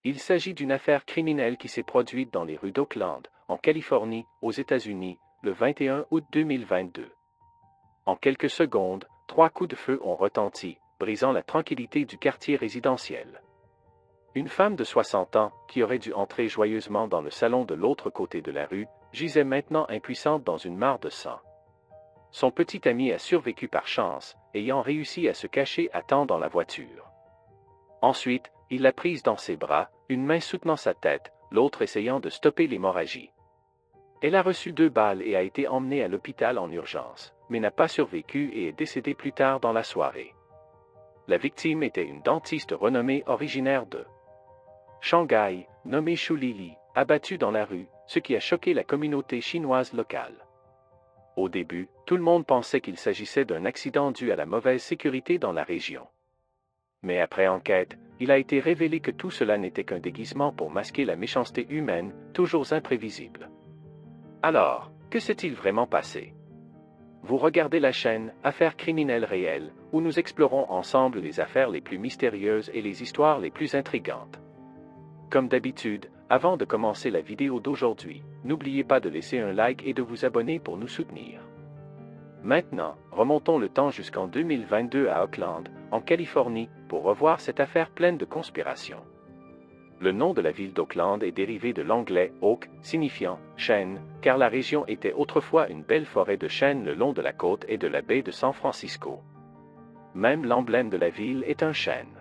Il s'agit d'une affaire criminelle qui s'est produite dans les rues d'Oakland, en Californie, aux États-Unis, le 21 août 2022. En quelques secondes, 3 coups de feu ont retenti, brisant la tranquillité du quartier résidentiel. Une femme de 60 ans, qui aurait dû entrer joyeusement dans le salon de l'autre côté de la rue, gisait maintenant impuissante dans une mare de sang. Son petit ami a survécu par chance, ayant réussi à se cacher à temps dans la voiture. Ensuite, il l'a prise dans ses bras, une main soutenant sa tête, l'autre essayant de stopper l'hémorragie. Elle a reçu 2 balles et a été emmenée à l'hôpital en urgence, mais n'a pas survécu et est décédée plus tard dans la soirée. La victime était une dentiste renommée originaire de Shanghai, nommée Shu Lili, abattue dans la rue, ce qui a choqué la communauté chinoise locale. Au début, tout le monde pensait qu'il s'agissait d'un accident dû à la mauvaise sécurité dans la région. Mais après enquête, il a été révélé que tout cela n'était qu'un déguisement pour masquer la méchanceté humaine, toujours imprévisible. Alors, que s'est-il vraiment passé? Vous regardez la chaîne Affaires criminelles réelles, où nous explorons ensemble les affaires les plus mystérieuses et les histoires les plus intrigantes. Comme d'habitude, avant de commencer la vidéo d'aujourd'hui, n'oubliez pas de laisser un like et de vous abonner pour nous soutenir. Maintenant, remontons le temps jusqu'en 2022 à Oakland, en Californie, pour revoir cette affaire pleine de conspirations. Le nom de la ville d'Oakland est dérivé de l'anglais oak, signifiant chêne, car la région était autrefois une belle forêt de chênes le long de la côte et de la baie de San Francisco. Même l'emblème de la ville est un chêne.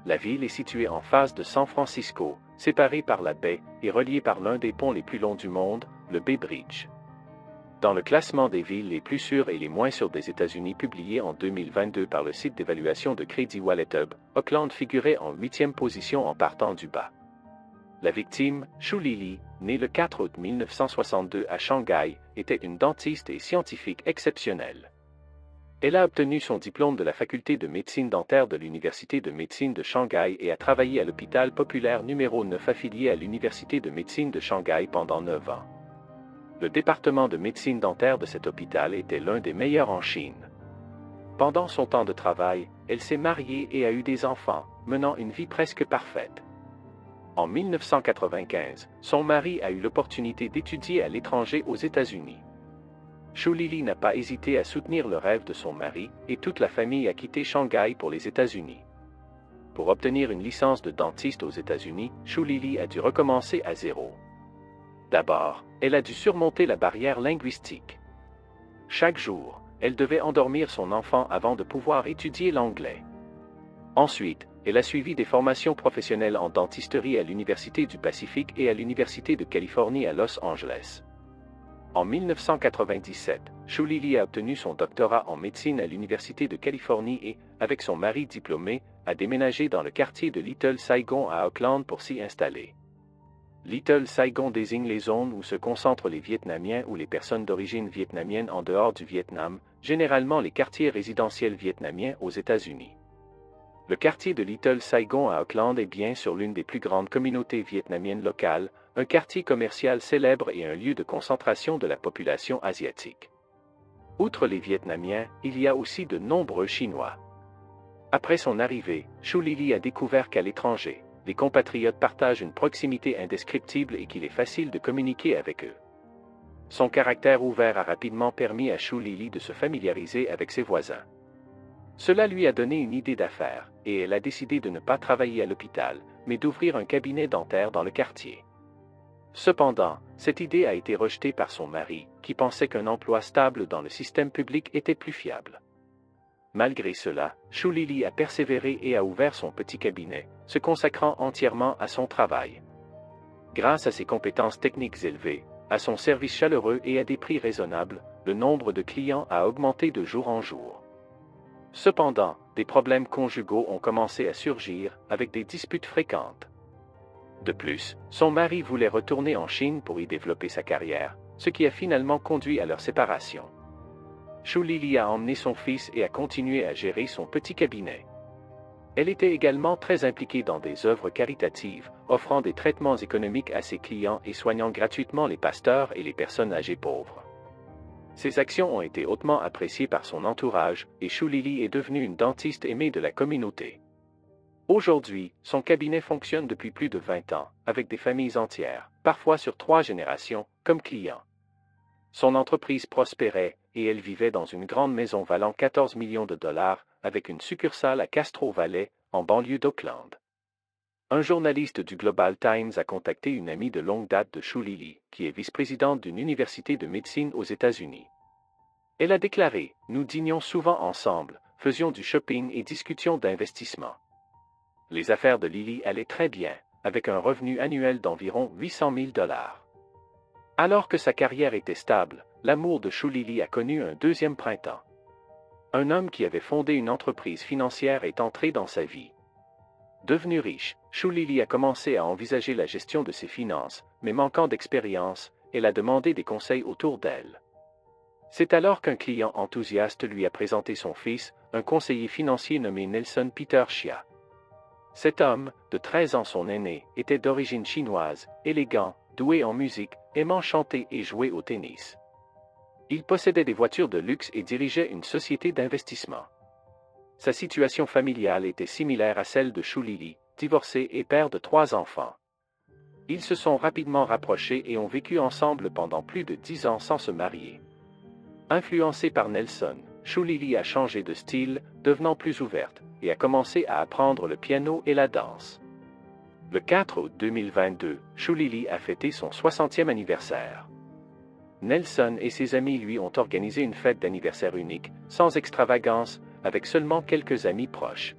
La ville est située en face de San Francisco, séparée par la baie et reliée par l'un des ponts les plus longs du monde, le Bay Bridge. Dans le classement des villes les plus sûres et les moins sûres des États-Unis publié en 2022 par le site d'évaluation de crédit WalletHub, Oakland figurait en 8e position en partant du bas. La victime, Shu Lili, née le 4 août 1962 à Shanghai, était une dentiste et scientifique exceptionnelle. Elle a obtenu son diplôme de la faculté de médecine dentaire de l'Université de médecine de Shanghai et a travaillé à l'hôpital populaire numéro 9 affilié à l'Université de médecine de Shanghai pendant 9 ans. Le département de médecine dentaire de cet hôpital était l'un des meilleurs en Chine. Pendant son temps de travail, elle s'est mariée et a eu des enfants, menant une vie presque parfaite. En 1995, son mari a eu l'opportunité d'étudier à l'étranger aux États-Unis. Shu Lili n'a pas hésité à soutenir le rêve de son mari, et toute la famille a quitté Shanghai pour les États-Unis. Pour obtenir une licence de dentiste aux États-Unis, Shu Lili a dû recommencer à zéro. D'abord, elle a dû surmonter la barrière linguistique. Chaque jour, elle devait endormir son enfant avant de pouvoir étudier l'anglais. Ensuite, elle a suivi des formations professionnelles en dentisterie à l'Université du Pacifique et à l'Université de Californie à Los Angeles. En 1997, Shu Lili a obtenu son doctorat en médecine à l'Université de Californie et, avec son mari diplômé, a déménagé dans le quartier de Little Saigon à Oakland pour s'y installer. Little Saigon désigne les zones où se concentrent les Vietnamiens ou les personnes d'origine vietnamienne en dehors du Vietnam, généralement les quartiers résidentiels vietnamiens aux États-Unis. Le quartier de Little Saigon à Oakland est bien sûr l'une des plus grandes communautés vietnamiennes locales, un quartier commercial célèbre et un lieu de concentration de la population asiatique. Outre les Vietnamiens, il y a aussi de nombreux Chinois. Après son arrivée, Shu Lili a découvert qu'à l'étranger, les compatriotes partagent une proximité indescriptible et qu'il est facile de communiquer avec eux. Son caractère ouvert a rapidement permis à Shu Lili de se familiariser avec ses voisins. Cela lui a donné une idée d'affaires, et elle a décidé de ne pas travailler à l'hôpital, mais d'ouvrir un cabinet dentaire dans le quartier. Cependant, cette idée a été rejetée par son mari, qui pensait qu'un emploi stable dans le système public était plus fiable. Malgré cela, Shu Lili a persévéré et a ouvert son petit cabinet, se consacrant entièrement à son travail. Grâce à ses compétences techniques élevées, à son service chaleureux et à des prix raisonnables, le nombre de clients a augmenté de jour en jour. Cependant, des problèmes conjugaux ont commencé à surgir, avec des disputes fréquentes. De plus, son mari voulait retourner en Chine pour y développer sa carrière, ce qui a finalement conduit à leur séparation. Shu Lili a emmené son fils et a continué à gérer son petit cabinet. Elle était également très impliquée dans des œuvres caritatives, offrant des traitements économiques à ses clients et soignant gratuitement les pasteurs et les personnes âgées pauvres. Ses actions ont été hautement appréciées par son entourage et Shu Lili est devenue une dentiste aimée de la communauté. Aujourd'hui, son cabinet fonctionne depuis plus de 20 ans, avec des familles entières, parfois sur 3 générations, comme clients. Son entreprise prospérait et elle vivait dans une grande maison valant 14 millions de dollars, avec une succursale à Castro Valley, en banlieue d'Oakland. Un journaliste du Global Times a contacté une amie de longue date de Shu Lili, qui est vice-présidente d'une université de médecine aux États-Unis. Elle a déclaré: « Nous dînions souvent ensemble, faisions du shopping et discutions d'investissement. Les affaires de Lili allaient très bien, avec un revenu annuel d'environ 800 000 dollars. Alors que sa carrière était stable, l'amour de Shu Lili a connu un deuxième printemps. Un homme qui avait fondé une entreprise financière est entré dans sa vie. Devenue riche, Shu Lili a commencé à envisager la gestion de ses finances, mais manquant d'expérience, elle a demandé des conseils autour d'elle. C'est alors qu'un client enthousiaste lui a présenté son fils, un conseiller financier nommé Nelson Peter Chia. Cet homme, de 13 ans son aîné, était d'origine chinoise, élégant, doué en musique, aimant chanter et jouer au tennis. Il possédait des voitures de luxe et dirigeait une société d'investissement. Sa situation familiale était similaire à celle de Shu Lili, divorcé et père de 3 enfants. Ils se sont rapidement rapprochés et ont vécu ensemble pendant plus de 10 ans sans se marier. Influencée par Nelson, Shu Lili a changé de style, devenant plus ouverte, et a commencé à apprendre le piano et la danse. Le 4 août 2022, Shu Lili a fêté son 60e anniversaire. Nelson et ses amis lui ont organisé une fête d'anniversaire unique, sans extravagance, avec seulement quelques amis proches.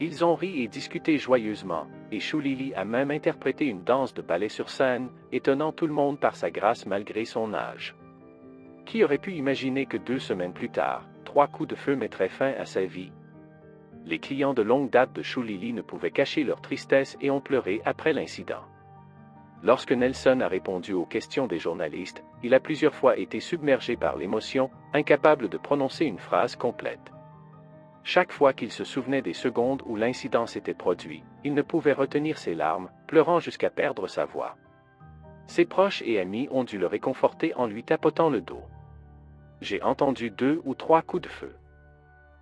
Ils ont ri et discuté joyeusement, et Shu Lili a même interprété une danse de ballet sur scène, étonnant tout le monde par sa grâce malgré son âge. Qui aurait pu imaginer que 2 semaines plus tard, 3 coups de feu mettraient fin à sa vie? Les clients de longue date de Shu Lili ne pouvaient cacher leur tristesse et ont pleuré après l'incident. Lorsque Nelson a répondu aux questions des journalistes, il a plusieurs fois été submergé par l'émotion, incapable de prononcer une phrase complète. Chaque fois qu'il se souvenait des secondes où l'incident s'était produit, il ne pouvait retenir ses larmes, pleurant jusqu'à perdre sa voix. Ses proches et amis ont dû le réconforter en lui tapotant le dos. « J'ai entendu 2 ou 3 coups de feu.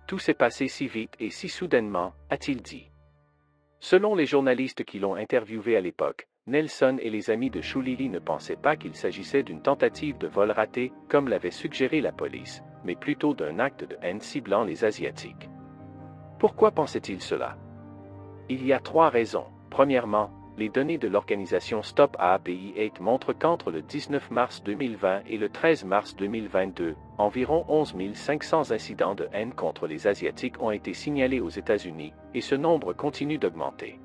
Tout s'est passé si vite et si soudainement, a-t-il dit. » Selon les journalistes qui l'ont interviewé à l'époque, Nelson et les amis de Shu Lili ne pensaient pas qu'il s'agissait d'une tentative de vol raté, comme l'avait suggéré la police, mais plutôt d'un acte de haine ciblant les Asiatiques. Pourquoi pensait-il cela? Il y a 3 raisons. Premièrement, les données de l'organisation Stop API 8 montrent qu'entre le 19 mars 2020 et le 13 mars 2022, environ 11 500 incidents de haine contre les Asiatiques ont été signalés aux États-Unis, et ce nombre continue d'augmenter.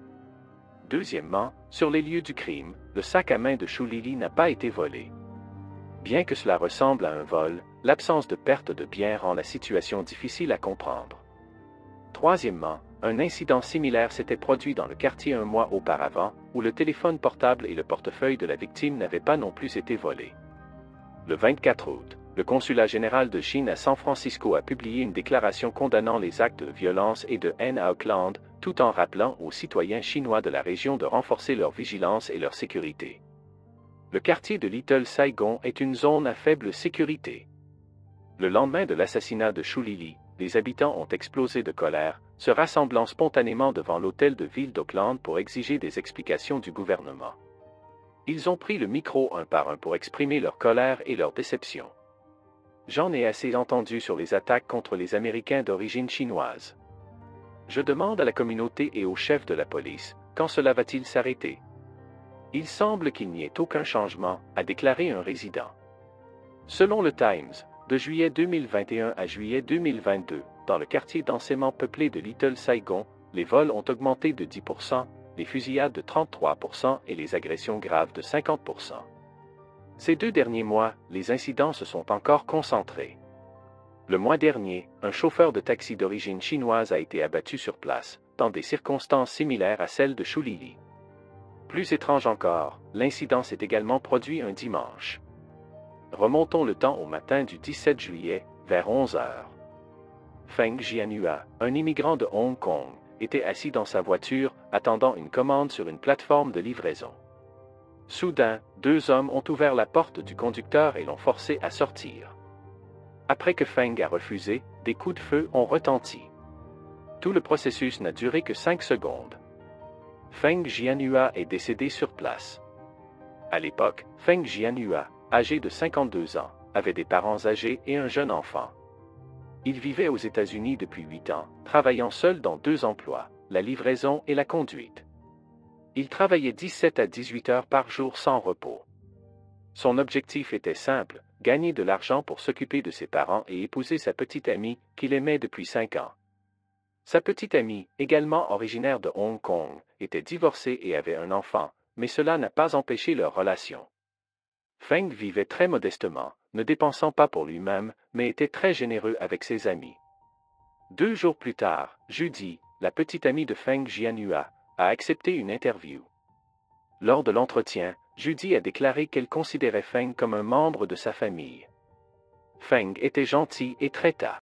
Deuxièmement, sur les lieux du crime, le sac à main de Shu Lili n'a pas été volé. Bien que cela ressemble à un vol, l'absence de perte de biens rend la situation difficile à comprendre. Troisièmement, un incident similaire s'était produit dans le quartier 1 mois auparavant, où le téléphone portable et le portefeuille de la victime n'avaient pas non plus été volés. Le 24 août, le consulat général de Chine à San Francisco a publié une déclaration condamnant les actes de violence et de haine à Oakland, tout en rappelant aux citoyens chinois de la région de renforcer leur vigilance et leur sécurité. Le quartier de Little Saigon est une zone à faible sécurité. Le lendemain de l'assassinat de Shu Lili, les habitants ont explosé de colère, se rassemblant spontanément devant l'hôtel de ville d'Oakland pour exiger des explications du gouvernement. Ils ont pris le micro un par un pour exprimer leur colère et leur déception. J'en ai assez entendu sur les attaques contre les Américains d'origine chinoise. Je demande à la communauté et au chef de la police, quand cela va-t-il s'arrêter? Il semble qu'il n'y ait aucun changement, a déclaré un résident. Selon le Times, de juillet 2021 à juillet 2022, dans le quartier densément peuplé de Little Saigon, les vols ont augmenté de 10%, les fusillades de 33% et les agressions graves de 50%. Ces 2 derniers mois, les incidents se sont encore concentrés. Le mois dernier, un chauffeur de taxi d'origine chinoise a été abattu sur place, dans des circonstances similaires à celles de Shu Lili. Plus étrange encore, l'incident s'est également produit un dimanche. Remontons le temps au matin du 17 juillet, vers 11 heures. Feng Jianhua, un immigrant de Hong Kong, était assis dans sa voiture, attendant une commande sur une plateforme de livraison. Soudain, 2 hommes ont ouvert la porte du conducteur et l'ont forcé à sortir. Après que Feng a refusé, des coups de feu ont retenti. Tout le processus n'a duré que 5 secondes. Feng Jianhua est décédé sur place. À l'époque, Feng Jianhua, âgé de 52 ans, avait des parents âgés et un jeune enfant. Il vivait aux États-Unis depuis 8 ans, travaillant seul dans 2 emplois, la livraison et la conduite. Il travaillait 17 à 18 heures par jour sans repos. Son objectif était simple, gagner de l'argent pour s'occuper de ses parents et épouser sa petite amie, qu'il aimait depuis 5 ans. Sa petite amie, également originaire de Hong Kong, était divorcée et avait un enfant, mais cela n'a pas empêché leur relation. Feng vivait très modestement, ne dépensant pas pour lui-même, mais était très généreux avec ses amis. 2 jours plus tard, Judy, la petite amie de Feng Jianhua, a accepté une interview. Lors de l'entretien, Judy a déclaré qu'elle considérait Feng comme un membre de sa famille. Feng était gentil et traita